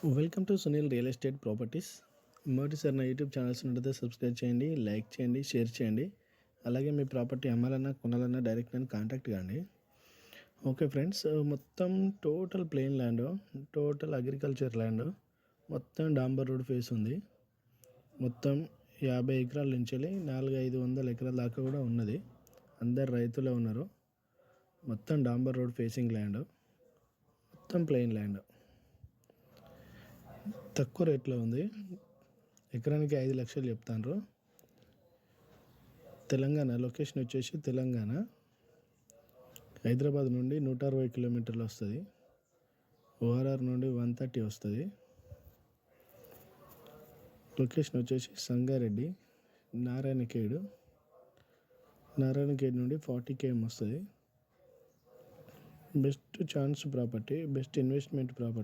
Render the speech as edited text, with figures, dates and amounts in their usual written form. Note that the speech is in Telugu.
Welcome to Sunil real estate properties. మొదటిసారి నా యూట్యూబ్ ఛానల్స్ ఉంటే సబ్స్క్రైబ్ చేయండి, లైక్ చేయండి, షేర్ చేయండి. అలాగే మీ ప్రాపర్టీ అమ్మాలన్నా కొనాలన్నా డైరెక్ట్ నన్ను కాంటాక్ట్ కాండి. ఓకే ఫ్రెండ్స్, మొత్తం total plain land, total agriculture land, మొత్తం డాంబర్ రోడ్ ఫేస్ ఉంది. మొత్తం 50 ఎకరాల నుంచి 400-500 ఎకరాల దాకా కూడా ఉన్నది. అందరు రైతులే ఉన్నారు. మొత్తం డాంబర్ రోడ్ ఫేసింగ్ ల్యాండ్, మొత్తం ప్లెయిన్ ల్యాండ్, తక్కువ రేట్లో ఉంది. ఎకరానికి 5 లక్షలు చెప్తాను. తెలంగాణ లొకేషన్ వచ్చేసి తెలంగాణ, హైదరాబాద్ నుండి 160 కిలోమీటర్లు వస్తుంది. ఓఆర్ఆర్ నుండి 130 వస్తుంది. లొకేషన్ వచ్చేసి సంగారెడ్డి, నారాయణఖేడ్ నుండి 40 km వస్తుంది. Best chance property, best investment property.